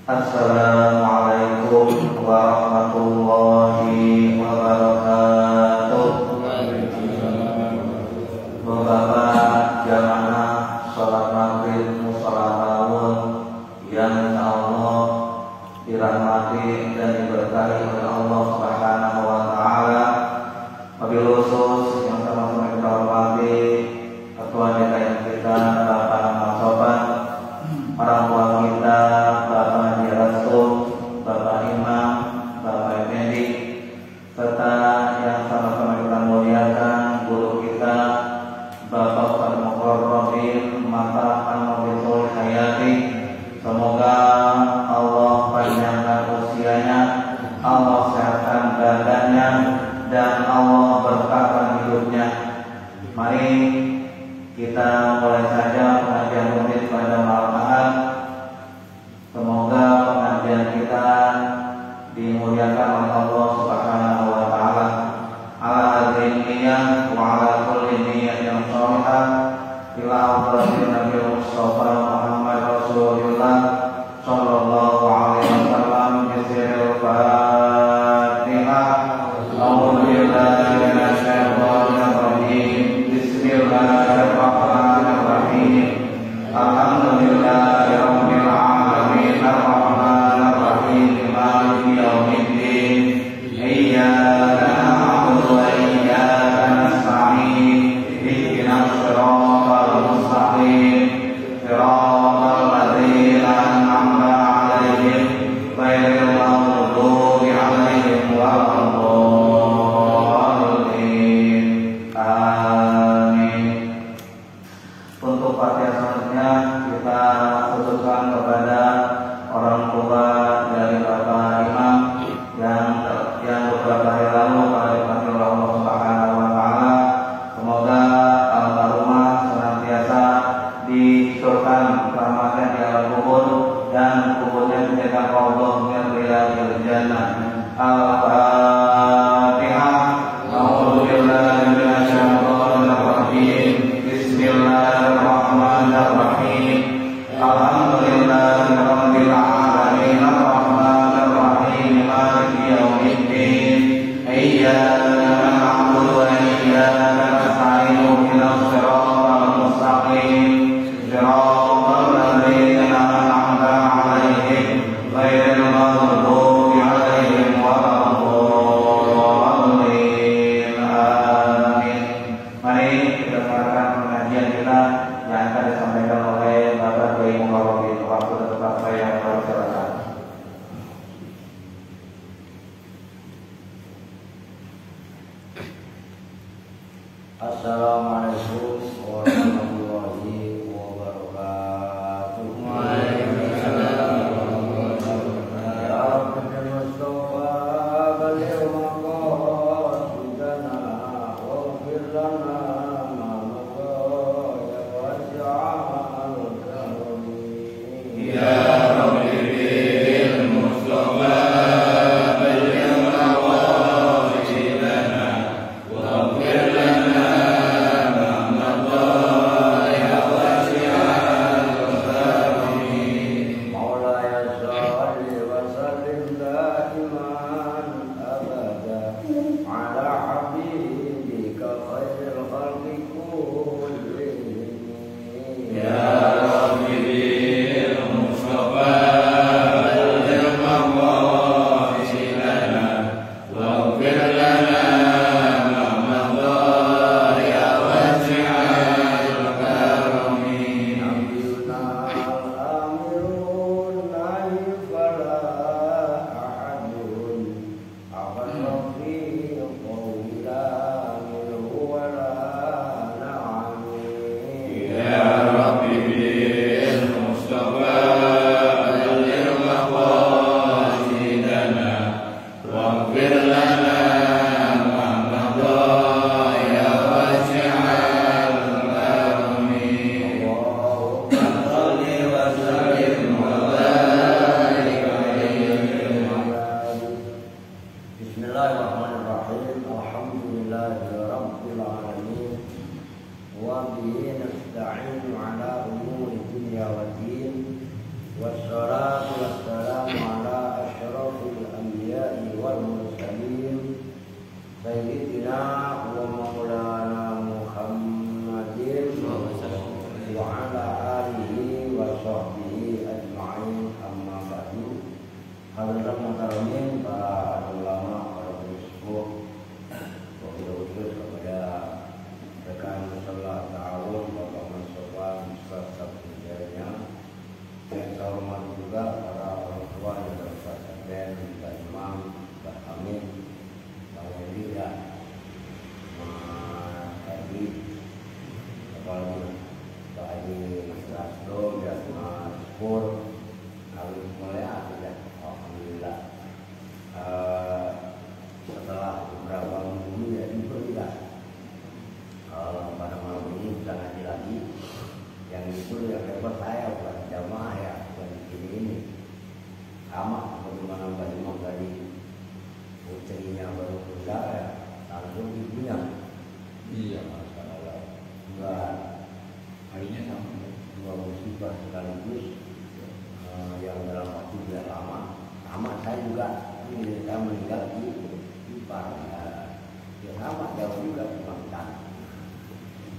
Assalamualaikum warahmatullahi wabarakatuh. Bapak jamaah salat maghrib musala tawun yang insyaallah dirahmati dan diberkahi oleh Allah Subhanahu wa taala. Wabil khusus yang sama-sama kita hormati ketua DKM kita Bapak Ahmad Sopan, orang tua kita Bapak Haji Rasul, Bapak Imam, Bapak Effendi, serta yang sama-sama kita muliakan guru kita Bapak Ustaz Mukarramin Mata An-Nabisul Hayati. Semoga Allah panjangkan usianya, Allah sehatkan badannya, dan Allah berkahkan hidupnya. Mari kita mulai saja pengajian rutin pada malam Ahad. Semoga pengajian kita dimuliakan oleh Allah Subhanahu wa taala. Ala hadhihi wa ala kulli niyyatin shalihah ila hadratin Nabi Mustafa Muhammad Rasulullah sallallahu alaihi wasallam. Bismillahirrahmanirrahim. A'udzu billahi minasyaitonir rajim. Bismillahirrahmanirrahim. Alhamdulillahirabbil alamin arrahmanir rahim maliki yaumiddin. Iyyaka na'budu wa iyyaka nasta'in. Ihdinas siratal mustaqim. Siratal ladzina an'amta 'alaihim ghairil maghdubi 'alaihim waladdallin. Amin. Untuk Fatihah selanjutnya kita khususkan kepada orang tua dari Bapak Imam yang beberapa hari lalu pada dipanggil oleh Allah Subhanahu wa taala. Semoga almarhumah senantiasa disurkan rahmatnya di alam kubur dan kuburnya dijadikan raudhah min riyadil jannah. Al-Fatihah. A'udzu billahi minasyaitonir rajim. Bismillahirrahmanirrahim. Alhamdulillahirabbil alamin arrahmanir rahim maliki yaumiddin. Iyyaka na'budu wa iyyaka nasta'in. Ihdinas siratal mustaqim. Siratal ladzina an'amta 'alaihim ghairil maghdubi 'alaihim waladdallin. Amin. Mari kita dengarkan pengajian kita yang akan disampaikan oleh Bapak Kiai Mukarramin. Waktu tetap saya persilakan. Assalamualaikum warahmatullahi wabarakatuh. Waalaikumsalam warahmatullahi wabarakatuh. Ya Rabbil Mustafa balligh maqasidana waghfir lana ma mada ya wasi'al karami. Ya Rabbil Mustafa balligh maqasidana waghfir lana Ya Rabbi bil Mustafa أجمعين أما بعد Hadirin muhtaromin, para ulama, para sepuh, wabillahi kepada rekan musyawarah ta'awun Bapak Mustafa Ustaz Sabtunya, yang saya hormati juga para orang tua yang berpuasa dan Pak Imam, Pak Amin, Pak Wali ya, Mas Haji, Pak Haji Mas Rasdo, dan Mas Pur, kami mulai akhirnya. Alhamdulillah setelah beberapa minggu ya diberikan pada malam ini bisa ngaji lagi. Yang itu yang repot saya bukan jamaah ya, bukan ini sama bagaimana Mbak Imam tadi putrinya baru pulang ya langsung ibunya. Iya masalah enggak harinya sama dua musibah sekaligus yang dalam waktu tidak lama. Sama saya juga, ini saya meninggal di Ipar ya sama jauh juga Kalimantan.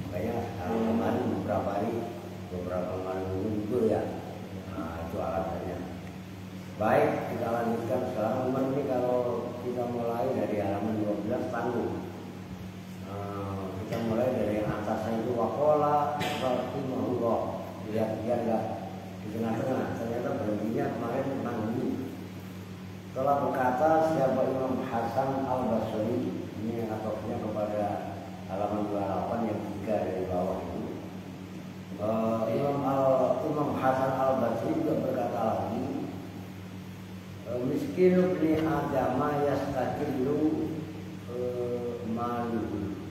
Makanya kemarin beberapa kemarin itu ya, itu alasannya. Baik, kita lanjutkan sekarang. Ini kalau kita mulai dari halaman 12 tanggung. Kita mulai dari yang atasnya itu wakola rahimahullah. Lihat enggak di tengah-tengah, ternyata berhentinya kemarin tentang ini. Telah berkata siapa Imam Hasan Al-Basri, ini atofnya kepada halaman 28 yang 3 dari bawah itu. Imam Hasan Al-Basri juga berkata lagi, miskin ibni Adama yastakillu maluhu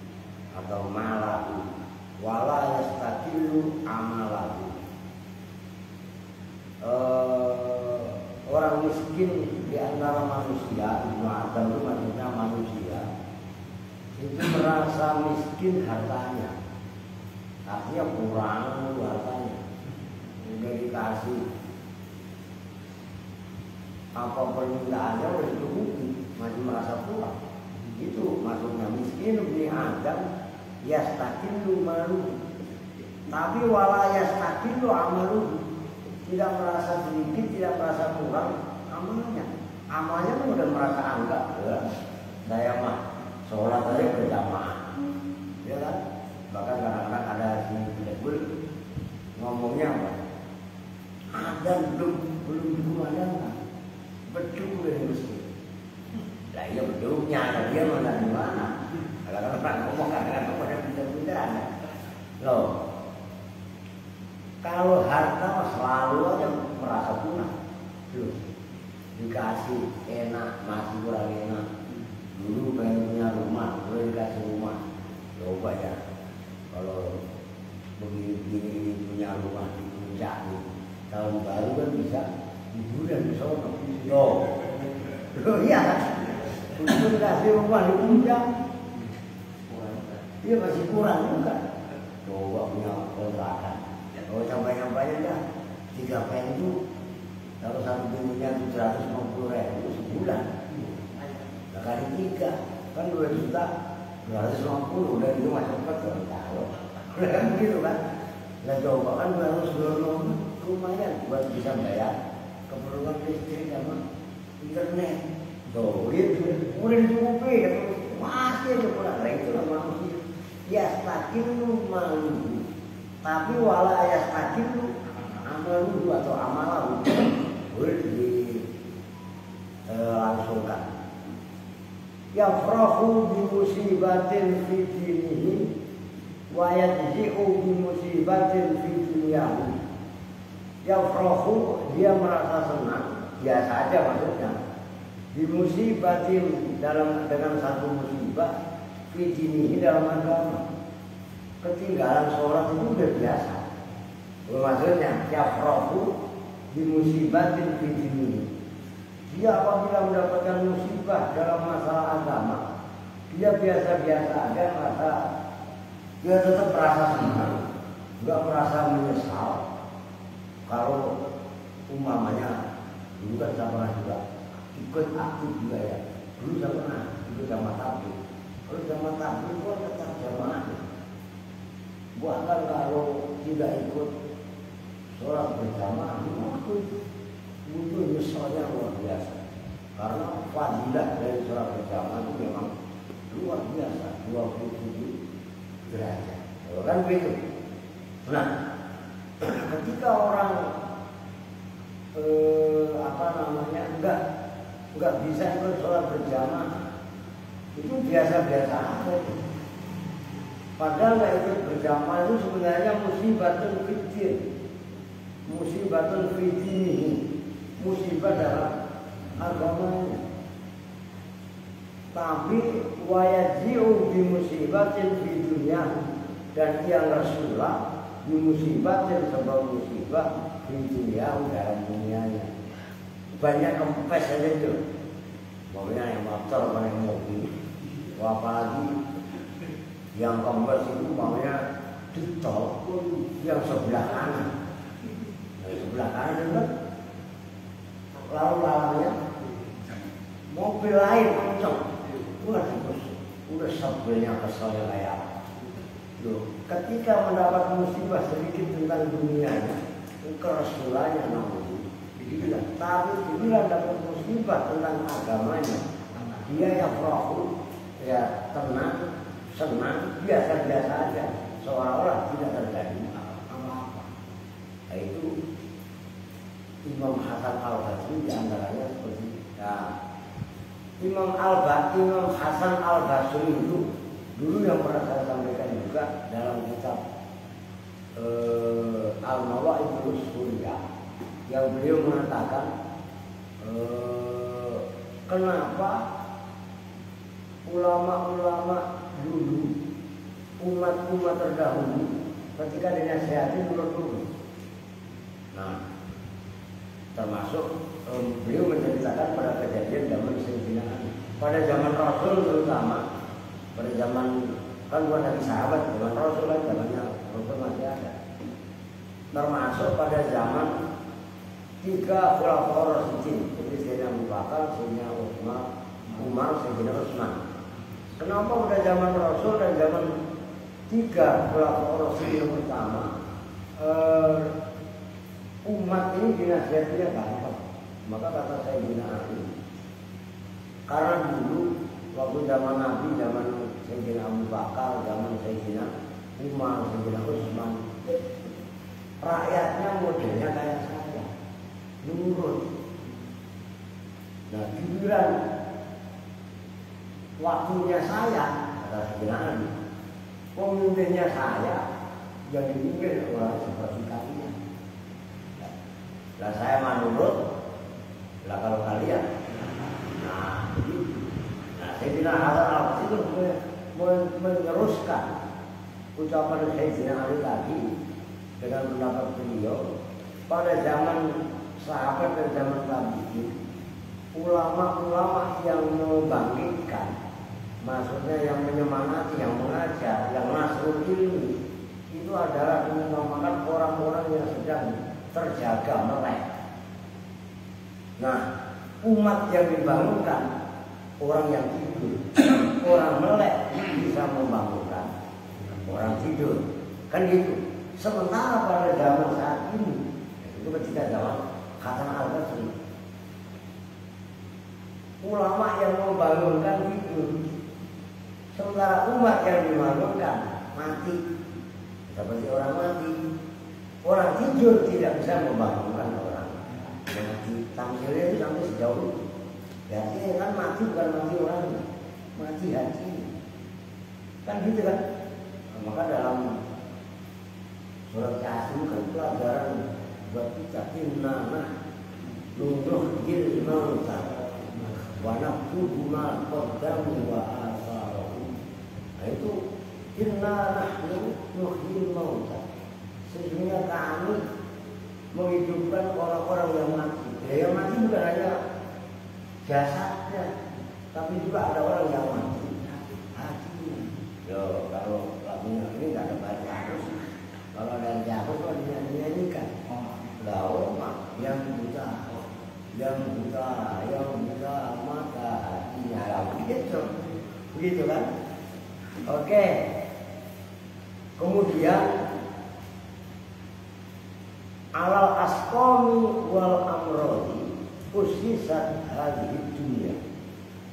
atau malahu wala yastakillu amalahu. Orang miskin di antara manusia, Ibnu Adam itu maksudnya manusia, itu merasa miskin hartanya, artinya kurang hartanya, udah dikasih apa permintaannya udah dicukupi, masih merasa kurang. Itu maksudnya miskin Ibnu Adam yastakillu maluhu, tapi wala yastakillu amaluhu. Tidak merasa sedikit, tidak merasa kurang amalnya. Amalnya pun udah merasa anggap ya. Saya mah sholat aja berjamaah, ya kan? Bahkan kadang-kadang ada si bedul ngomongnya apa? Ada belum dikumandangkan, bedul dari masjid. Lah iya bedulnya, dia mana di mana? Kadang-kadang ngomong kadang-kadang pada pindah-pindah. Loh. Kalau harta selalu aja merasa kurang, dikasih enak masih kurang enak. Dulu pengen punya rumah, boleh dikasih rumah, coba ya. Kalau begini punya rumah di puncak nih, tahun baru kan bisa liburan di sana. Loh iya kan? Untuk dikasih rumah di puncak, dia masih kurang juga. Coba punya kontrakan. Kalau sampai-sampainya dah 3 pintu, kalau satu pintunya 750.000 sebulan, nah, kali 3 kan 2.250.000 udah itu masuk ke kalau kan begitu kan. Nah coba kan harus lumayan buat bisa bayar keperluan listrik sama internet. Tuh gitu, udah dicukupi, masih ada kurang. Nah itulah manusia. Ya semakin lu malu. Tapi wala yastakilu amaluhu atau amalahu boleh dilangsungkan. Yafrahu bi musibatin fi dinihi wa yajzi'u bi musibatin fi dunyahi. Yafrahu, dia merasa senang, biasa aja maksudnya. Bi musibatin dengan satu musibah, fi dinihi dalam agama. Ketinggalan sholat itu udah biasa. Maksudnya yafrahu di musibatin fi dinihi. Dia apabila mendapatkan musibah dalam masalah agama, dia biasa-biasa aja merasa, dia tetap merasa senang, nggak merasa menyesal. Kalau umpamanya dulu kan saya pernah juga ikut aktif juga ya. Dulu saya pernah ikut sama tabligh. Kalau sama tabligh kok tetap jamaah. Bahkan kalau tidak ikut sholat berjamaah, begitu. Nah, ketika orang nggak bisa ikut sholat berjamaah, itu biasa-biasa aja. Padahal nggak ikut berjamaah itu sebenarnya musibatun fiddin, musibatun fiddinihi, musibah dalam agamanya. Tapi wayaji'u bi musibatin fi dunya, dan yang Rasulullah bi musibatin sebab musibah fi dunya dalam dunianya. Banyak kempes aja itu, maunya yang motor, mana yang mobil, apalagi yang kempes itu maunya di tol yang sebelah kanan. Sebelah kanan itu lalu lalangnya mobil lain kenceng. Waduh, udah sebelnya keselnya kayak loh, ketika mendapat musibah sedikit tentang dunianya, kerasulannya namun dibilang, tapi dibilang dapat musibah tentang agamanya, dia yang perahu, ya tenang, senang, biasa-biasa aja, seolah-olah tidak terjadi apa-apa. Nah, itu Imam Hasan Al-Basri diantaranya seperti Imam Hasan Al-Basri itu dulu yang pernah saya sampaikan juga dalam kitab Al-Mawa'idul Surya, yang beliau mengatakan kenapa ulama-ulama dulu, umat-umat terdahulu ketika dinasihati menurut. Nah, termasuk beliau menceritakan pada kejadian zaman Sayyidina Ali, pada zaman Rasul terutama, pada zaman kan bukan dari sahabat, zaman Rasul kan zamannya Rasul masih ada. Termasuk pada zaman 3 khulafaur rasyidin, jadi Sayyidina Abu Bakar, Sayyidina Umar, Sayyidina Utsman. Kenapa pada zaman Rasul dan zaman 3 khulafaur rasyidin pertama umat ini dinasihatinya gampang? Maka kata Sayyidina Ali, karena dulu waktu zaman Nabi, zaman Sayyidina Abu Bakar, zaman Sayyidina Umar, Sayyidina Utsman, rakyatnya modelnya kayak saya, nurut. Nah, giliran waktunya saya, kata Sayyidina Ali, pemimpinnya saya, yang dipimpin orang seperti kalian. Lah saya menurut, lah kalau kalian, nah Sayyidina Hasan Al-Basri itu meneruskan ucapan Sayyidina Ali tadi dengan pendapat beliau. Pada zaman sahabat dan zaman tabi'in, ulama-ulama yang membangkitkan, maksudnya yang menyemangati, yang mengajar, yang nasrul ilmi, itu adalah merupakan orang-orang yang sedang terjaga melek. Nah, umat yang dibangunkan orang yang tidur, orang melek bisa membangunkan orang tidur, kan gitu. Sementara pada zaman saat ini, itu ketika zaman Hasan Al-Basri, ulama yang membangunkan tidur, sementara umat yang dibangunkan mati. Seperti orang mati, orang tidur tidak bisa membangunkan orang mati. Tamsilnya itu sampai sejauh itu. Berarti kan mati bukan mati orang, mati hati. Kan gitu kan? Maka dalam surat Yasin kan pelajaran buat kita, innana nuhyil mauta wa naktubu ma qaddamu wa atharuhum. Nah itu innana nuhyil mauta, sesungguhnya kami menghidupkan orang-orang yang mati. Ya, yang mati bukan hanya jasadnya, tapi juga ada orang yang mati hatinya. Yo, kalau lagunya ini nggak ada baca harus. Kalau ada jauh kok dinyanyikan. Lalu yang buta mata hatinya lalu begitu kan? Oke. Kemudian alal asqami wal amrodi khususat hadhihi dunya.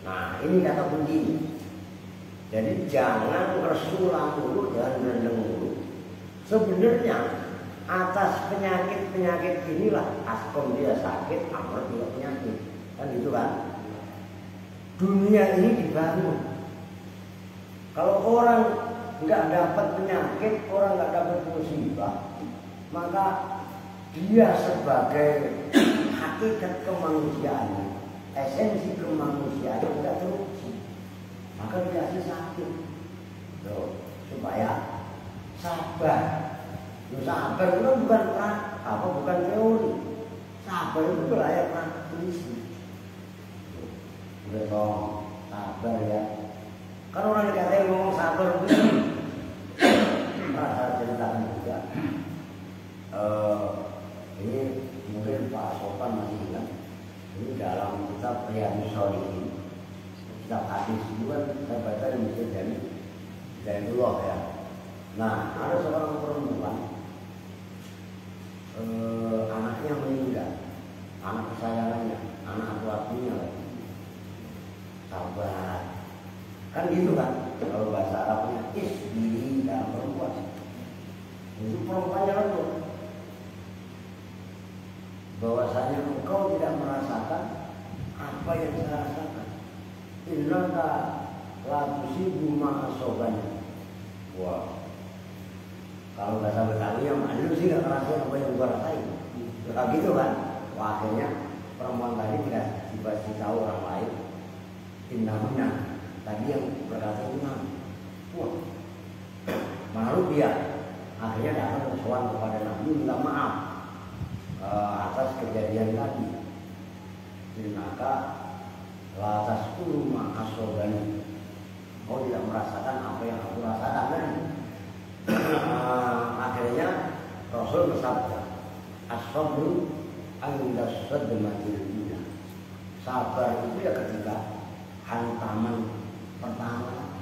Nah, ini kata kunci. Jadi jangan resulah dulu, jangan rendeng dulu. sebenarnya atas penyakit-penyakit inilah askom dia sakit, amr juga penyakit, kan gitu kan? Dunia ini dibangun. Kalau orang nggak dapat penyakit, orang nggak dapat musibah, maka dia sebagai hakikat kemanusiaan, esensi kemanusiaan tidak teruji, maka dia sakit. Loh, supaya sabar. Sabar itu bukan bukan teori. Sabar itu layak praktisi. Udah dong, sabar ya. Kan orang dikatakan ngomong sabar itu saya ceritakan juga. Ini mungkin Pak Sopan masih ingat. Ini dalam kitab Riyadhus Shalihin, kitab hadis itu kan saya baca di masjid dari Zainullah ya. Nah, ada seorang perempuan, anaknya meninggal, anak kesayangannya, anak laki-lakinya lagi. Sabar, kan gitu kan? Kalau bahasa Arabnya isbiri dalam perempuan, itu perempuannya lembut. Bahwasanya engkau tidak merasakan apa yang saya rasakan. Innaka la tusibu ma asobanya. Wah, kalau bahasa Betawi yang malu sih nggak ngerasain apa yang gua rasain. Kayak gitu kan? Wah, akhirnya perempuan tadi tidak dikasih tahu orang lain. Innamina tadi yang berkata imam. Wah, malu dia. Akhirnya datang bersowan kepada Nabi minta maaf atas kejadian tadi. Maka atas kurma asobani, kau tidak merasakan apa yang aku rasakan kan? Akhirnya Rasul bersabda, as-sabru inda sadmatil ula. Sabar itu ya ketika hantaman pertama.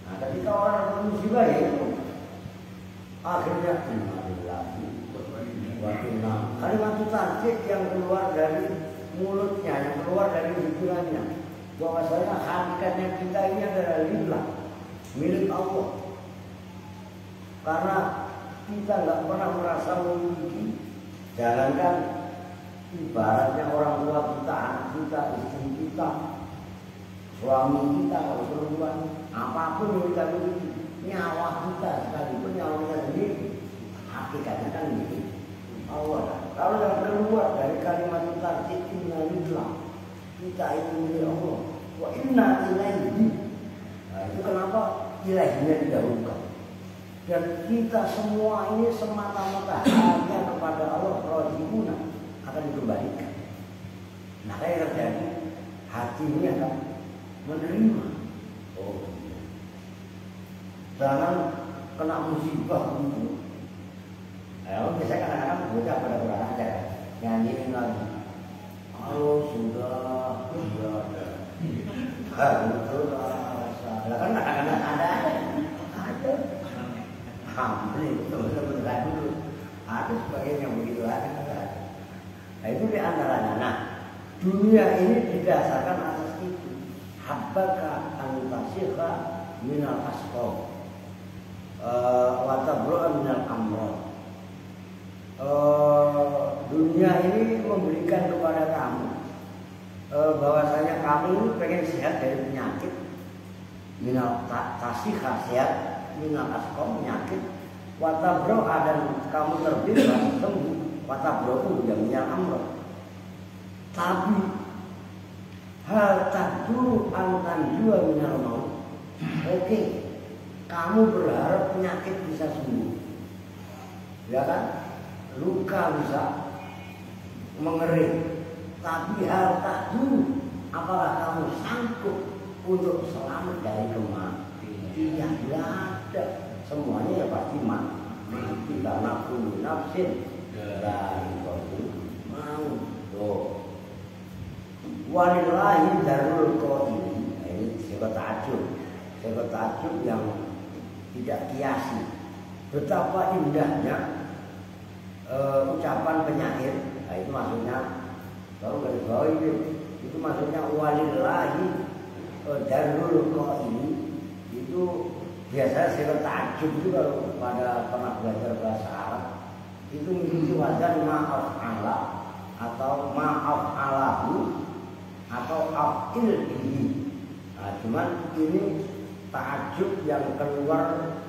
Nah, ketika orang musibah ya itu akhirnya kalimat tasdik yang keluar dari mulutnya, yang keluar dari pikirannya, bahwasanya hakikatnya kita ini adalah lillah, milik Allah. Karena kita nggak pernah merasa memiliki, jangankan ibaratnya orang tua kita, anak kita, istri kita, suami kita, kalau perempuan, apapun yang kita miliki, nyawa kita sekalipun nyawa kita sendiri, hakikatnya kan gitu. Allah. Kalau yang keluar dari kalimat tasdik inna lillah, kita itu milik Allah. Wa inna ilaihi. Nah, itu kenapa ilaihinya didahulukan. Dan kita semua ini semata-mata hanya kepada Allah rajibuna, akan dikembalikan. Nah, kayak terjadi hati ini akan menerima. Oh, jangan kena musibah itu. Ayo, biasanya kadang-kadang bocah pada kurang ajar nyanyiin lagi. Halo sudah betul lah kan kadang-kadang ada hampir itu benar dulu ada sebagainya begitu ada. Nah itu di antaranya. Nah dunia ini didasarkan atas itu. Habbaka antasirha minal asqam wa tabru'a minal amrad. Dunia ini memberikan kepada kamu bahwasanya kamu pengen sehat dari penyakit, minal tasihah sehat, minal asqam penyakit, watabro dan kamu terbebas sembuh, watabro pun juga minal amrod. Tapi hal taduru antan jua minal maut. Oke, kamu berharap penyakit bisa sembuh, ya kan? Luka bisa mengering, tapi hal tak dulu, apakah kamu sanggup untuk selamat dari kematian? Tidak ada, semuanya ya pasti mati karena kullu nafsin dan mau. Walillahi darul qaili. Ini sebuah takjub yang tidak kiasi. Betapa indahnya ucapan penyair, nah itu maksudnya kalau garis bawah itu maksudnya walillahi darul qaili. Itu biasanya saya takjub itu kalau pada pernah belajar bahasa Arab itu memiliki wazan ma'af ala atau ma'af alahu atau af'il bihi. Nah, cuman ini ta'ajub yang keluar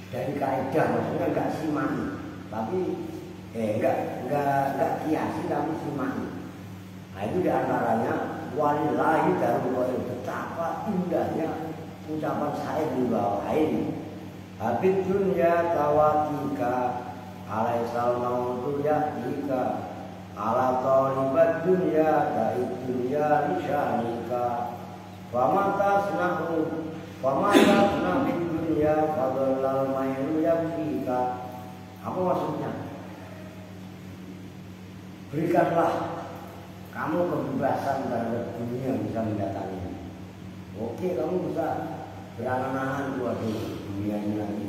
dari kaidah, maksudnya enggak simani, tapi enggak kiasi tapi simani. Nah, itu diantaranya walillahi darul betapa indahnya ucapan syair di bawah ini. Habib dunya tawatika alaisal mautu ya'ika ala talibat dunya da'id dunya lisyanika famata senabid dunya fadlal mayru yakfika. Apa maksudnya? Berikanlah kamu kebebasan terhadap dunia yang bisa mendatangi. Oke, kamu bisa berangan-angan waduh dunia ini lagi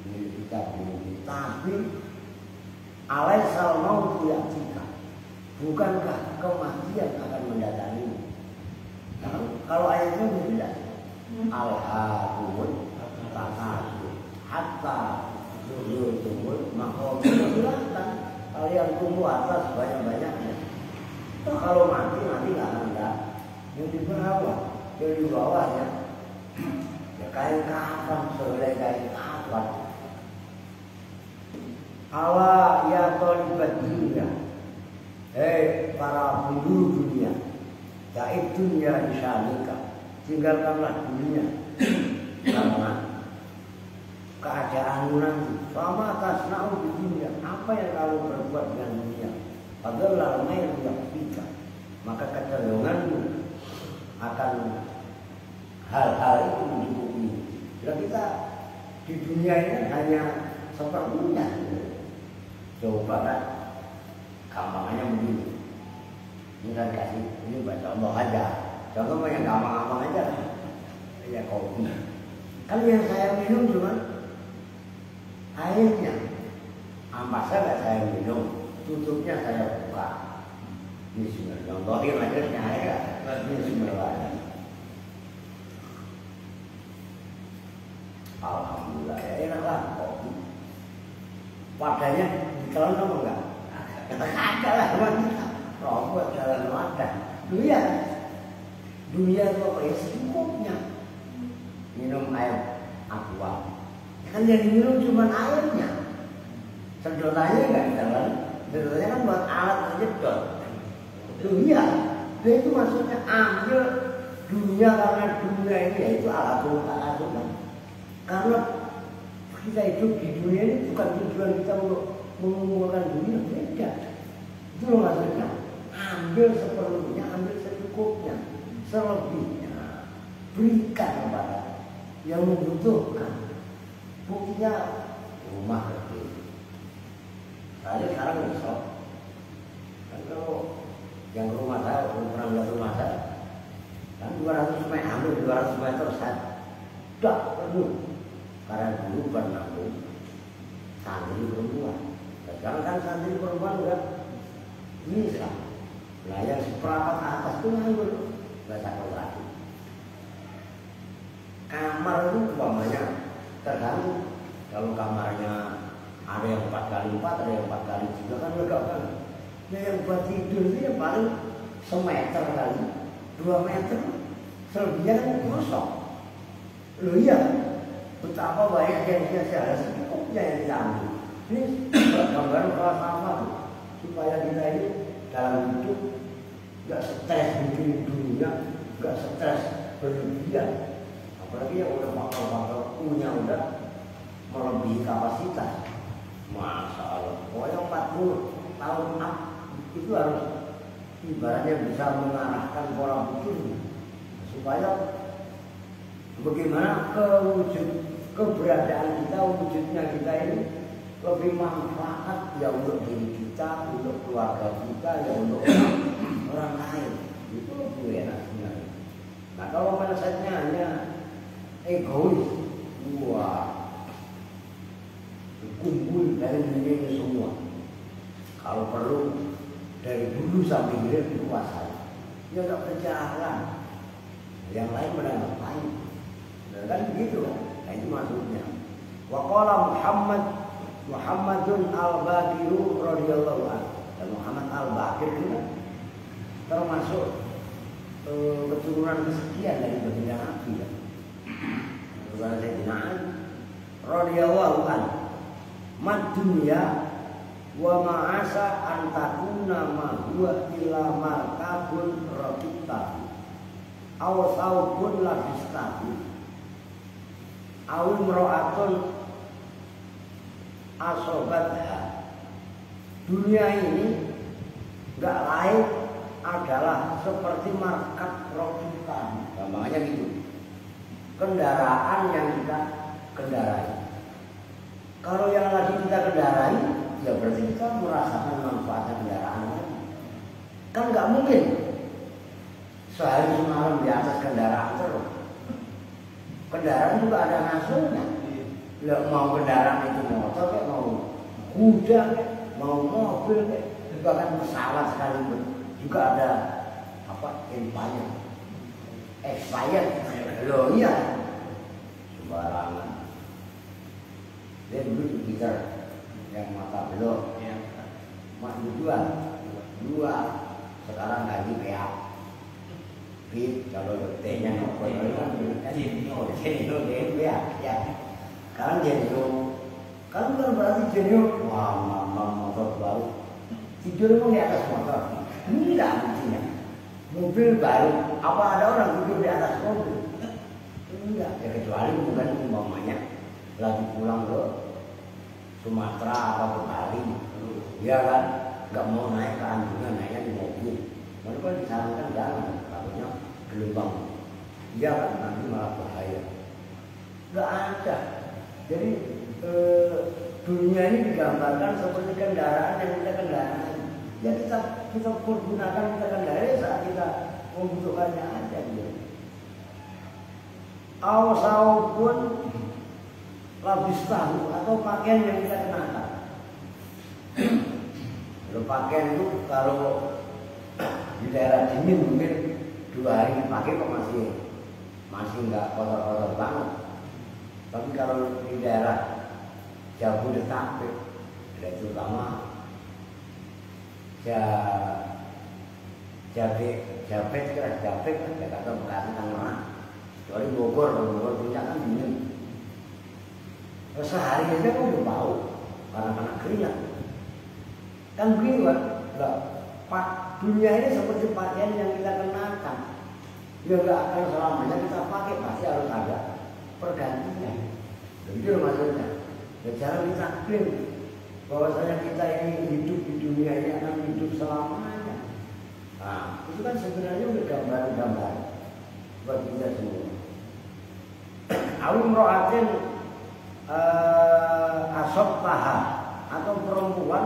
milik kita begini. Tapi alaisal mautu ya'tika, bukankah kematian akan mendatangi? Nah, kalau ayatnya berbeda. Al-haqul takasur hatta zurtumul maqabir. Silahkan kalian tunggu atas banyak-banyaknya. Kalau mati nggak akan ada. Yang di bawahnya ya kain kafan, selai kain kafan. Allah ya tolibat dunia, hei para penduduk dunia, daib dunia disyanika, tinggalkanlah dunia karena keadaanmu nanti. Sama tasna'u di dunia, apa yang kamu berbuat dengan dunia? Padahal lamai yang pika, maka kecenderunganmu akan hal-hal itu mencukupi. Bila kita di dunia ini hanya seperlunya. Coba kan, gampangannya begini. Ini kan kasih, ini baca contoh aja. Contoh yang gampang-gampang aja. Ya kopi. Kan yang saya minum cuma airnya. Ampasnya nggak saya minum, tutupnya saya buka. Bismillah. Contohin aja air. Bismillah. Alhamdulillah, ya enaklah kopi. Wadahnya ditelan apa enggak? Kagak lah, rokok jalan wadah. Dunia itu apa ya secukupnya. Minum air aqua. Kan yang diminum cuma airnya. Sedotannya enggak ditelan. Sedotannya kan buat alat menjedot. Dunia, itu maksudnya ambil dunia karena dunia ini yaitu alat takasur. Karena kita hidup di dunia ini bukan tujuan kita untuk mengumpulkan dunia, beda. Itu loh maksudnya. Ambil seperlunya, ambil secukupnya, selebihnya berikan kepada yang membutuhkan. Buktinya rumah kecil. Saya sekarang besok, kan kalau yang rumah saya, pernah lihat rumah saya, kan 200 meter, hampir 200 meter saya dak penuh. Karena dulu pernah santri perempuan. Sekarang kan santri perempuan udah bisa. Nah yang seperempat atas itu nganggur, nggak sakit lagi. Kamar itu umpamanya tergantung. Kalau kamarnya ada yang 4x4, ada yang 4x3 kan lega kan. Nah yang buat tidur itu yang paling semeter kali, 2 meter, selebihnya kan kosong. Loh iya. Betapa banyak yang sia-sia secukupnya yang diambil. Ini gambaran falsafah supaya kita ini dalam hidup nggak stres bikin dunia, nggak stres berlebihan. Apalagi yang udah faktor-faktor punya udah melebihi kapasitas. Masya Allah. Pokoknya 40 tahun itu harus ibaratnya bisa mengarahkan pola pikir supaya bagaimana keberadaan kita, wujudnya kita ini lebih manfaat ya untuk diri kita, untuk keluarga kita, ya untuk orang lain. Itu lebih enak sebenarnya. Nah kalau mindsetnya hanya egois, wah, kumpul dari dunia ini semua. Kalau perlu dari dulu sampai hilir dikuasai, ya nggak berjalan. Yang lain pada ngapain? Nah, kan begitu kan? Nah itu maksudnya. Wa qala Muhammadun al-Baqiru radhiyallahu anhu. Dan Muhammad al-Baqir itu termasuk keturunan kesekian dari baginda Nabi ya. Keturunan Sayyidina Ali radhiyallahu anhu. Mad dunya wa ma'asa antakuna ma huwa illa markabun rakita aw saubun labistahu aw imra'atun asobatha. Dunia ini enggak lain adalah seperti markab rakita. Gampangnya gitu. Kendaraan yang kita kendarai. Kalau yang lagi kita kendarai, ya berarti kita merasakan manfaat kendaraan lagi. Kan nggak mungkin sehari semalam di atas kendaraan terus. Kendaraan juga ada hasilnya. Mau kendaraan itu motor, mau kuda, mau mobil, bahkan pesawat sekalipun juga ada apa expired. Loh iya, sembarangan. Dia dulu Jupiter yang mata belok, mak dua, sekarang gaji PA. Bit kalau T-nya nopol kan Genio PA ya. Sekarang Genio, kan berarti Genio, wah motor baru. Tidur pun di atas motor, enggak buktinya. Mobil baru, apa ada orang tidur di atas mobil? Enggak, ya kecuali bukan umpamanya lagi pulang ke Sumatera atau ke Bali, ya kan, nggak mau naik ke Anjungan, naiknya di mobil. Mereka disarankan jangan, takutnya gelombang, ya kan, nanti malah bahaya. Nggak ada. Jadi dunia ini digambarkan seperti kendaraan yang kita kendarai. Ya kita pergunakan, kita kendarai saat kita membutuhkannya aja. Gitu. Awsau pun labis tahu atau pakaian yang kita kenakan. Kalau pakaian itu kalau di daerah dingin mungkin 2 hari dipakai kok masih nggak kotor-kotor banget. Tapi kalau di daerah Jabodetabek, terutama Jabet Jakarta Bekasi Tangerang, kecuali Bogor punya kan dingin. Sehari aja kan udah bau karena keringat. Kan begini Pak, dunia ini seperti pakaian yang kita kenakan. Ya nggak akan selamanya kita pakai, pasti harus ada pergantian. Begitu maksudnya. Ya, cara kita klaim bahwasanya kita ini hidup di dunia ini akan hidup selamanya. Nah, itu kan sebenarnya udah gambar-gambar buat kita semua. Awim ro'atin asok taha atau perempuan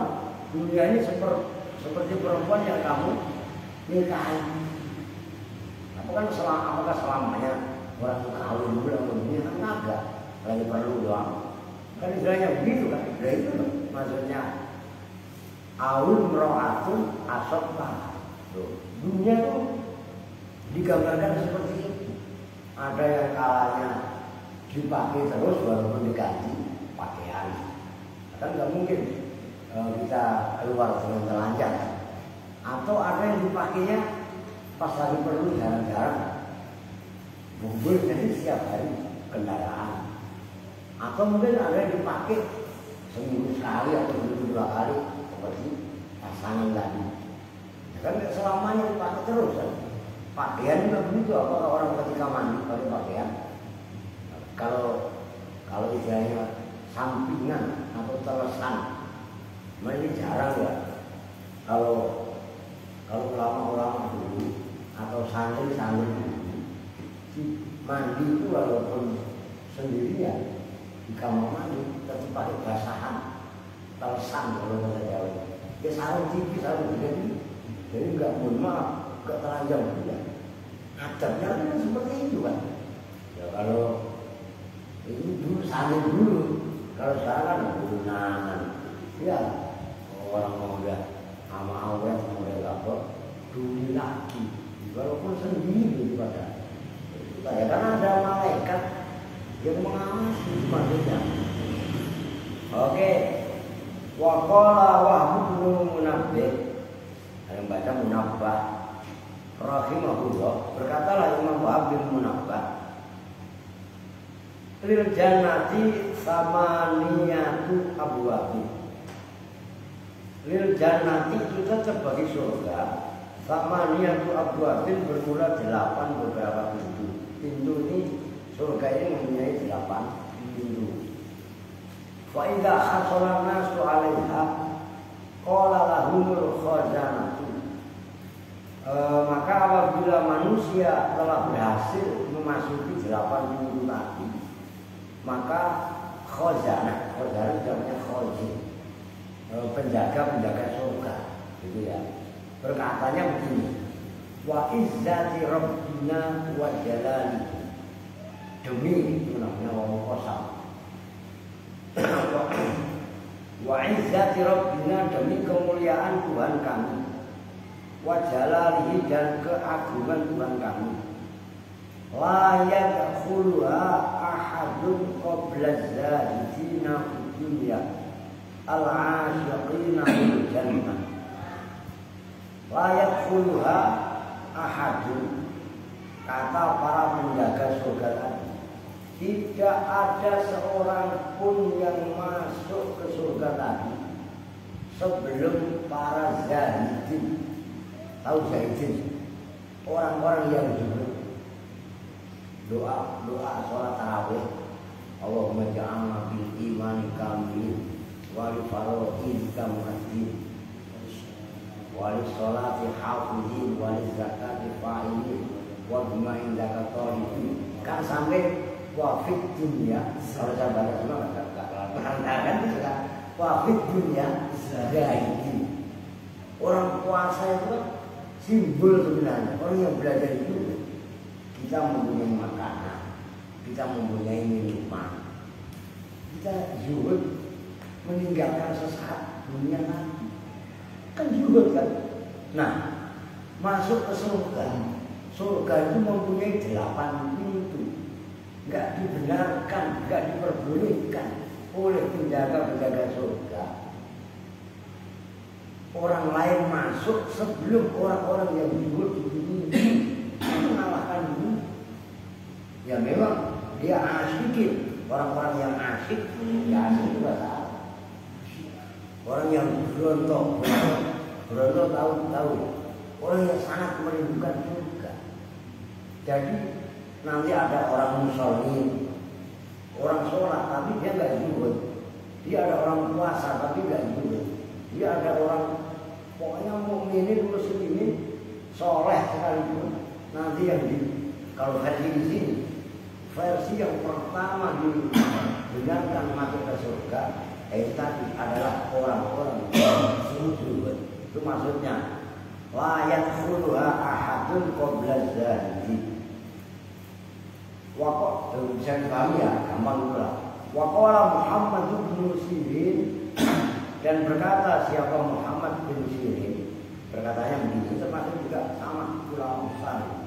dunia ini seperti perempuan yang kamu nikahi. Apakah selamanya orang kawin dulu atau dunia kan agak lagi perlu doang. Kan istilahnya begitu kan? Nah itu loh maksudnya awim ro'atun asok taha. Dunia itu digambarkan seperti itu. Ada yang kalanya dipakai terus walaupun diganti pakaian. Kan nggak mungkin kita keluar dengan telanjang. Atau ada yang dipakainya pas lagi perlu jarang-jarang. Mobil jadi setiap hari kendaraan. Atau mungkin ada yang dipakai seminggu sekali atau seminggu 2 kali seperti pasangan tadi. Kan selamanya dipakai terus kan. Pakaian juga begitu. Apakah orang ketika mandi pakai pakaian? Kalau istilahnya sampingan atau telesan, ini jarang ya. Kalau ulama-ulama dulu atau santri dulu, mandi itu walaupun sendirian di kamar mandi tetap pakai basahan telesan kalau bahasa Jawa. Ya sarung tipis, sarung gede. Jadi nggak mohon maaf, nggak telanjang juga. Adabnya kan seperti itu kan. Ya kalau itu dulu sambil dulu, kalau sekarang kan gunakan. Ya orang mau udah sama awet, mau udah lapor, dulu lagi. Walaupun sendiri pada. Ya karena ada malaikat yang mengawasi maksudnya. Oke. Wa qala Wahb bin Munabbih, yang baca Munabbah rahimahullah, berkatalah Imam Wahb bin Munabbah, lil jannati samaniyatu abwaab. Lil jannati itu tetap bagi surga samaniyatu abwaabin, bermula 8 beberapa pintu. Pintu ini surga ini mempunyai 8 pintu. Fa idza hasala nasu 'alaiha qala lahumul khazanatu. Maka apabila manusia telah berhasil memasuki 8 pintu tadi, maka khazanah namanya khazin, penjaga surga, gitu ya. Perkataannya begini, wa izzati rabbina wa jalali, demi itu namanya wong kosam. Wa izzati rabbina, demi kemuliaan Tuhan kami, wa jalalihi, dan keagungan Tuhan kami, la yadkhuluha ahadun qabla zahidina fid dunya al-asyiqina bil jannah. La yadkhuluha ahadun, kata para penjaga surga tadi, tidak ada seorang pun yang masuk ke surga tadi sebelum para zahidin. Tahu zahidin? Orang-orang yang zuhud, doa sholat tarawih, Allahumma ja'alna bil imani kamil wal faraid kamil wal sholati hafizin wal zakati fa'ilin wa bima indaka talibin. Kan sampai wafid dunia, kalau saya baca semua kan bisa wafid dunia zahidin. Orang puasa itu kan simbol sebenarnya. Orang yang belajar itu, kita mempunyai makanan, kita mempunyai minuman, kita zuhud, meninggalkan sesaat dunia nanti, kan zuhud kan. Nah, masuk ke surga, surga itu mempunyai 8 pintu, nggak dibenarkan, nggak diperbolehkan oleh penjaga surga orang lain masuk sebelum orang-orang yang zuhud di dunia mengalahkan dulu. Ya memang dia asyikin, orang-orang yang asyik, ya asyik juga salah. Orang yang berontok tahu, orang yang sangat merindukan surga. Jadi nanti ada orang musholin, orang sholat tapi dia nggak zuhud. Dia ada orang puasa tapi nggak zuhud. Dia ada orang pokoknya mukminin muslimin soleh sekalipun. Nanti yang kalau versi di sini, versi yang pertama dibenarkan masuk ke surga itu tadi adalah orang-orang yang zuhud. Itu maksudnya la yadkhuluha ahadun qabla zahidi. Waqo bisa dipahami ya, gampang pula. Waqala Muhammad bin Sirin, dan berkata siapa Muhammad bin Sirin, berkatanya begini, termasuk juga sama ulama besar.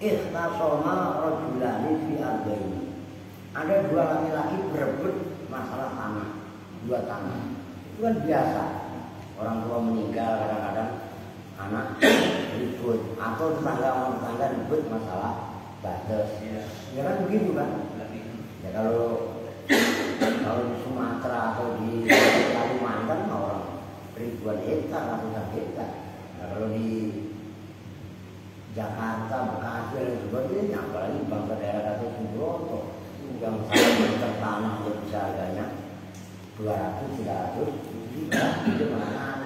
Ikhtasoma rajulani fi ardaini. Ada 2 laki-laki berebut masalah tanah, 2 tanah. Itu kan biasa. Orang tua meninggal kadang-kadang anak ribut, atau tetangga ribut masalah batas. Ya kan begitu kan? Ya kalau di Sumatera atau di Kalimantan orang ribuan hektar, ratusan hektar. Nah, kalau di Jakarta, Bekasi dan sebagainya, apalagi bangsa daerah Gatot Subroto yang sangat tanah yang bisa harganya 200-300 itu mana?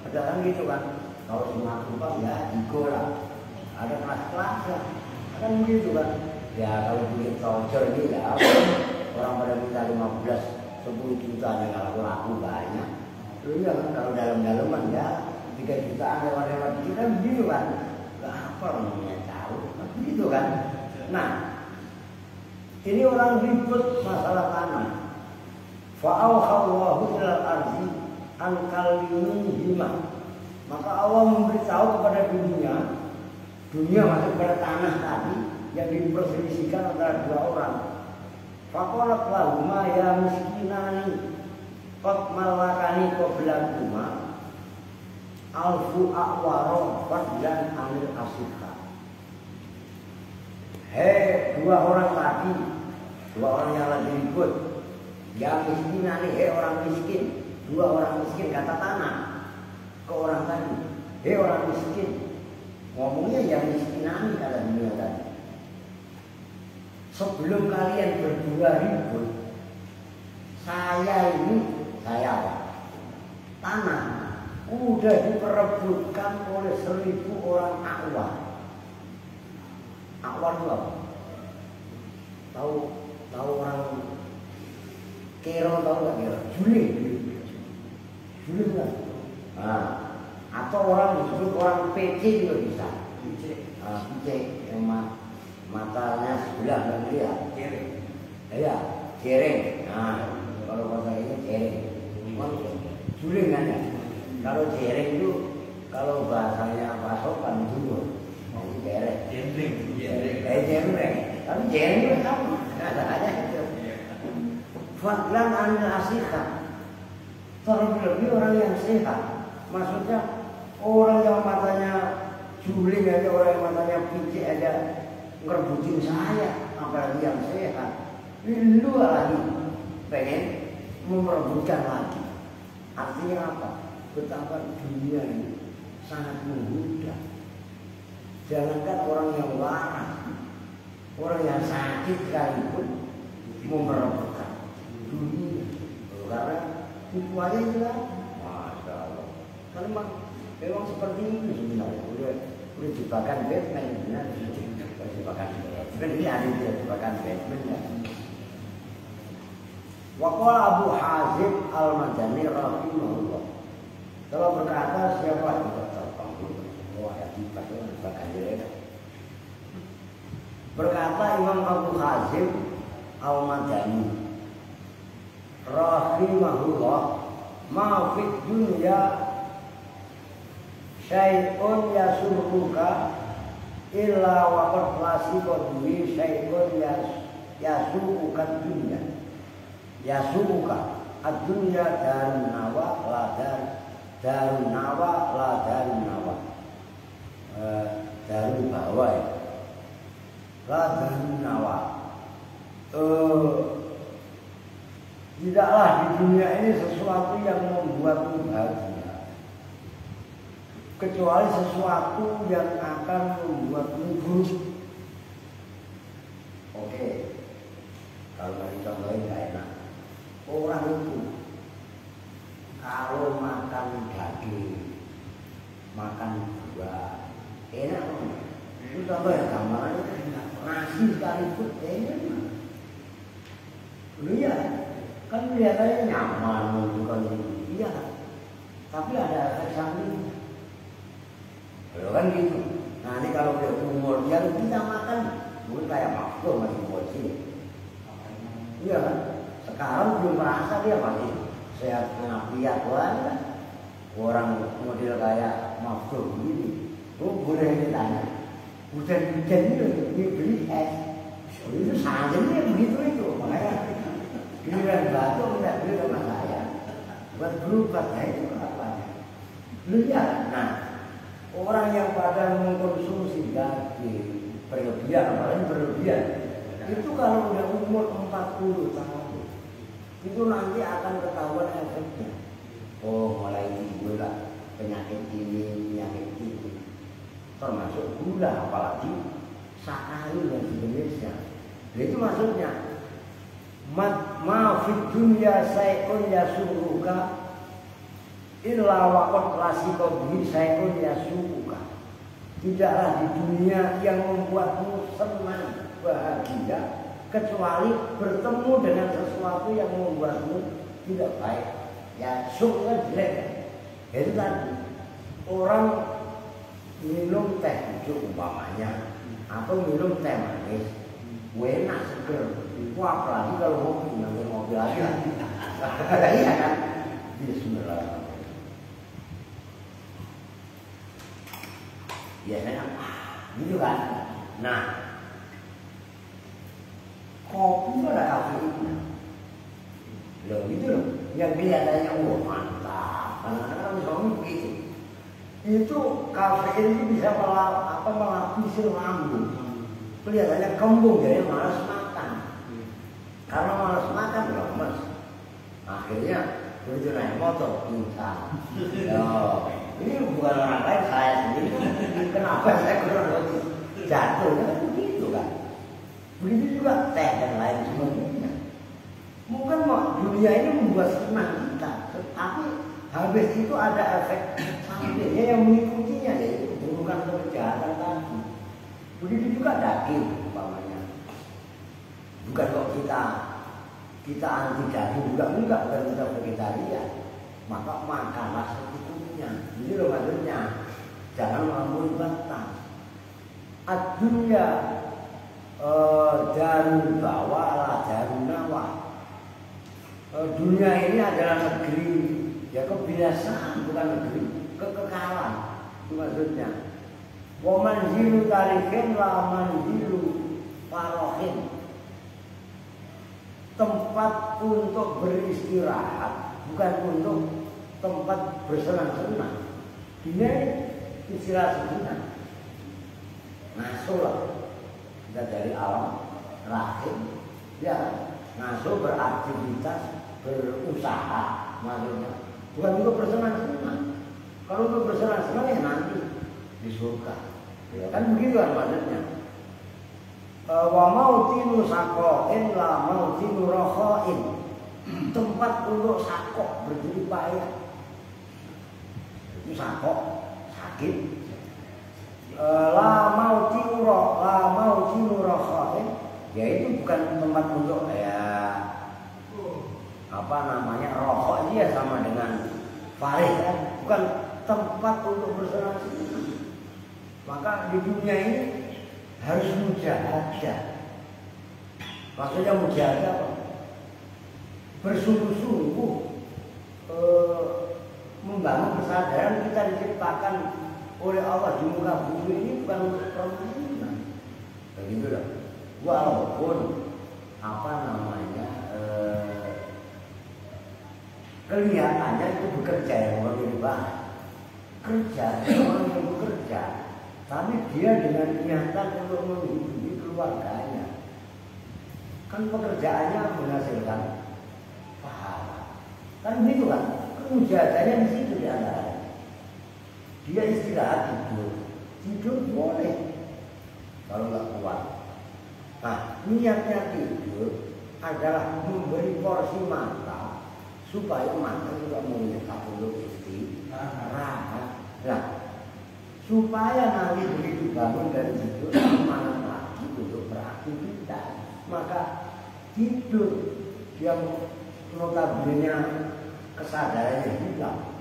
Ada kan gitu kan? Kalau Sumatera ya Iko lah, ada kelas-kelasnya, kan begitu kan? Ya kalau bikin voucher ini ya orang pada minta 15-10 juta yang laku banyak. Lalu ya kan kalau dalam-dalaman ya 3 jutaan lewat-lewat kita begitu kan? Gak apa orangnya tahu, begitu kan? Nah, ini orang ribut masalah tanah. Fa'auhallahu ilal arzi an kalimihima. Maka Allah memberitahu kepada dunia masuk kepada tanah tadi yang diperselisihkan antara 2 orang. Faqalat lahuma ya miskinani qad malakani qablakuma alfu a'waro fadlan anil asika. Hei dua orang tadi, dua orang yang lagi ribut, ya miskinani, hei orang miskin, dua orang miskin kata tanah ke orang tadi, hei orang miskin, ngomongnya ya miskinani kata dunia tadi. Sebelum kalian berdua ribut, saya apa? Tanah udah diperebutkan oleh 1000 orang akwar. Akwar itu apa? Tahu orang kero, tahu nggak kero? Juling kan? Nah, atau orang disebut orang PC juga bisa. PC yang matanya sebelah dan lihat. Iya, jereng. Nah, kalau bahasa ini jereng. Juling kan ya? Kalau jereng itu kalau bahasanya pasokan dulu. Jereng. Jereng. Tapi jereng itu sama. Ada aja itu. Fadlan anil asika. Terlebih orang yang sehat. Maksudnya orang yang matanya juling aja, orang yang matanya pici aja ngerebutin saya, apalagi yang sehat. Lu lagi pengen merebutkan lagi. Artinya apa? Betapa dunia ini sangat menggoda. Jangankan orang yang waras, orang yang sakit sekalipun merebutkan dunia. Karena itu aja jelas. Masya Allah. Karena memang seperti ini sebenarnya. Udah jebakan Batman benar. Jebakan Batman ini ada jebakan Batman ya. Waqala Abu Hazim Al-Madani rahimahullah. Kalau berkata siapa yang terpanggul? Ada kipas itu jebakan dia. Berkata Imam Abu Hazim Al-Madani rahimahullah, ma fid dunya syai'un yasurruka illa waqad lasiqa bihi syai'un yasuruka dunya. Yasuruka ad-dunya darun nawa la darun nawa la darun nawa. Darun bawa ya. La darun nawa. Tidaklah di dunia ini sesuatu yang membuatmu bahagia, kecuali sesuatu yang akan membuatmu buruk. Oke, kalau dicontohin nggak enak. Orang itu kalau makan daging, makan buah, enak. Itu contoh ya, gambarannya nasi sekalipun enak. Iya. Kan kelihatannya nyaman, bukan iya, tapi ada efek samping. Kalau kan gitu. Nah ini kalau dia umur yang kita makan, mungkin kayak makhluk masih bocil. Iya kan? Sekarang belum merasa dia masih sehat ngapiat lah. Orang model kayak makhluk begini. Oh boleh ditanya. Hujan-hujan itu beli es. Itu sanggenya begitu itu makanya. Giliran batu tidak beli sama saya buat berubat, nah itu apa? Lihat, nah orang yang pada mengkonsumsi daging berlebihan, apalagi berlebihan, itu kalau udah umur 40 tahun, itu nanti akan ketahuan efeknya. Oh mulai timbul lah penyakit ini, penyakit itu, termasuk gula, apalagi sakarin dan sejenisnya. Itu maksudnya. Ma fid dunya syai'un yasuruka illa waqad lasiqa bihi syai'un yasuruka. Tidaklah di dunia yang membuatmu senang, bahagia, kecuali bertemu dengan sesuatu yang membuatmu tidak baik. Ya suka jelek. Itu tadi orang minum teh hijau umpamanya atau minum teh manis, enak seger. Wah, apalagi kalau mobil, nanti mobil aja. Iya kan? Bismillahirrahmanirrahim. Biasanya, gitu kan? Nah, kopi itu ada kafeinnya. Loh gitu loh. Yang kelihatannya wah mantap. Kadang-kadang suami begitu. Itu kafein itu bisa melapisi lambung. Kelihatannya kembung jadi malas makan. Karena malas makan lemes. Akhirnya begitu naik motor pingsan. Ini bukan orang lain, saya sendiri. Kenapa saya kronologis jatuh? Kan begitu kan. Begitu juga teh dan lain sebagainya. Mungkin dunia ini membuat senang kita, tapi habis itu ada efek sampingnya yang mengikutinya, yaitu keburukan kejahatan tadi. Begitu juga daging umpamanya. Bukan kok kita anti daging juga enggak, bukan kita vegetarian. Maka makanlah secukupnya. Jadi loh maksudnya, jangan melampaui batas. Ad-dunya darul bawa ala darul nawa. Dunia ini adalah negeri ya kebiasaan, bukan negeri kekekalan. Itu maksudnya. Wa manzilu tarikin la manzilu farohin. Tempat untuk beristirahat, bukan untuk tempat bersenang-senang. Dunia ini istirahat sejenak. Ngasuh lah. Kita dari alam rahim, ya ngasuh beraktivitas, berusaha, maksudnya bukan untuk bersenang-senang. Kalau untuk bersenang-senang ya nanti di surga, ya kan begitu kan maksudnya. Wa mautinu sakoin la mautinu rohoin. Tempat untuk sakok berdiri payah. Itu sakok sakit. La mautinu rohoin. Ya itu bukan tempat untuk apa namanya rokok ini ya sama dengan farih kan, bukan tempat untuk bersenang-senang. Maka di dunia ini harus mujahadah. Maksudnya mujahadah apa? Bersungguh-sungguh membangun kesadaran kita diciptakan oleh Allah di muka bumi ini bukan untuk permainan. Begitu lah. Walaupun apa namanya kelihatannya itu bekerja yang lebih baik. Kerja, orang yang bekerja, tapi dia dengan niatan untuk menghidupi keluarganya. Kan pekerjaannya menghasilkan pahala. Kan begitu kan? Kemujahadannya di situ di antaranya. Dia istirahat tidur boleh kalau nggak kuat. Nah, niatnya tidur adalah memberi porsi mata supaya mata juga menyekat untuk istirahat. Nah, supaya nanti begitu bangun dari tidur semangat lagi untuk beraktivitas, maka tidur yang notabene kesadarannya hilang.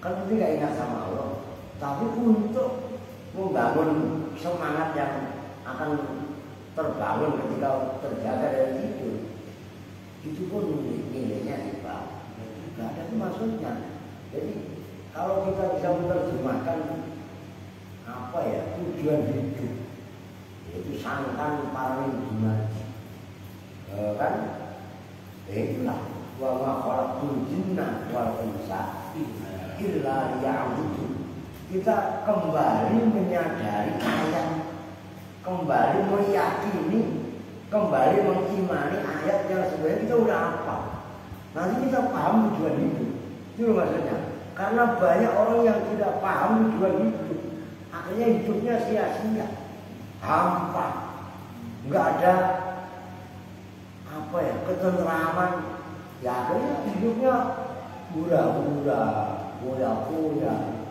Kan nanti gak ingat sama Allah, tapi untuk membangun semangat yang akan terbangun ketika terjaga dari tidur, itu pun nilainya hebat. Gak ada itu maksudnya. Jadi kalau kita bisa menerjemahkan apa ya tujuan hidup, yaitu sangkan paling dimaji, kan? Itulah wa ma khalaqtul jinna wal insa illa liya'budun. Kita kembali menyadari ayat, kembali meyakini, kembali mengimani ayat yang sebenarnya kita udah hafal. Nanti kita paham tujuan hidup. Itu maksudnya. Karena banyak orang yang tidak paham tujuan hidup, akhirnya hidupnya sia-sia, hampa, nggak ada apa ya ketentraman. Ya akhirnya hidupnya hura-hura, poya-poya.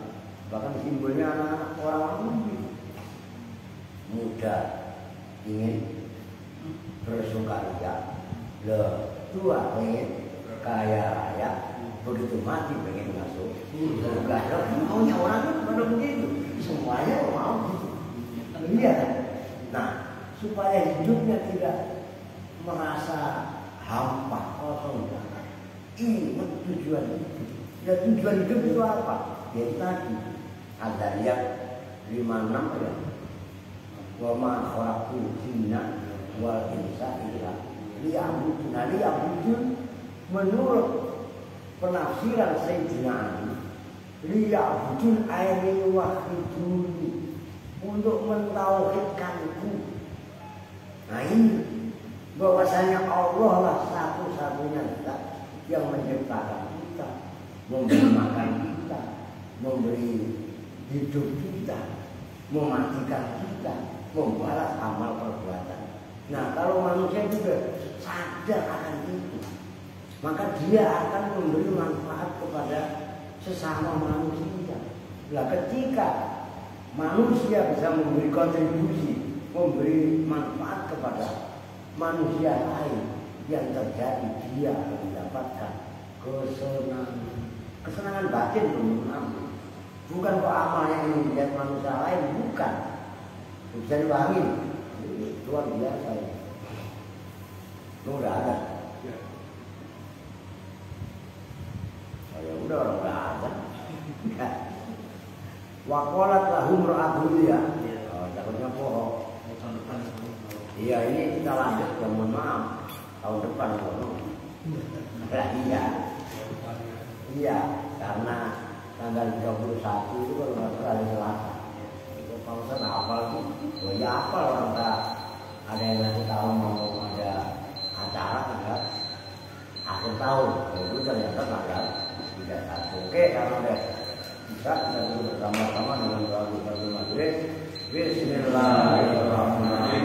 Bahkan simbolnya anak-anak orang muda ingin bersukaria, tua ingin kaya raya, begitu mati pengen masuk surga. Maunya orang itu pada begitu, semuanya mau. Iya kan? Nah, supaya hidupnya tidak merasa hampa, kosong, ingat tujuan hidup. Ya tujuan hidup itu apa? Ya tadi Al-Zariyat 56 ya. Wa ma khalaqtul jinna wal insa illa liya'budun. Nah, liya'budun menurut penafsiran Sayyidina Ali, liya'budun aini wahiduni, untuk mentauhidkanku. Nah ini bahwasanya Allah lah satu-satunya zat yang menciptakan kita, memberi makan kita, memberi hidup kita, mematikan kita, membalas amal perbuatan. Nah kalau manusia juga sadar akan itu, maka dia akan memberi manfaat kepada sesama manusia. Nah ketika manusia bisa memberi kontribusi, memberi manfaat kepada manusia lain, yang terjadi dia akan mendapatkan kesenangan batin belum. Bukan kok amal yang dilihat manusia lain, bukan. Bisa dipahami. Ini luar biasa ya. Itu udah ada. Oh ya udah orang udah ada. Wakolat lahum ra'adulia. Oh takutnya bohong. Iya ini kita lanjut ya, mohon maaf. Tahun depan bohong. Iya. Iya karena tanggal 31 itu kalau nggak salah hari Selasa. Itu kalau saya hafal tuh, oh ya hafal orang tak ada yang nanti tahu mau ada acara tanggal akhir tahun. Itu ternyata tanggal 31. Oke kalau udah bisa kita dulu bersama-sama dengan doa kita maghrib. Bismillahirrahmanirrahim.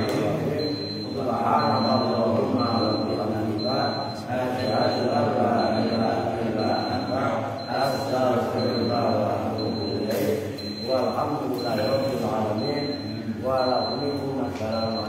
Subhanallahumma wa bihamdika asyhadu an la ilaha illa anta astaghfiruka wa atubu ilaik. Walhamdulillahirabbil alamin. Wa lakum assalam.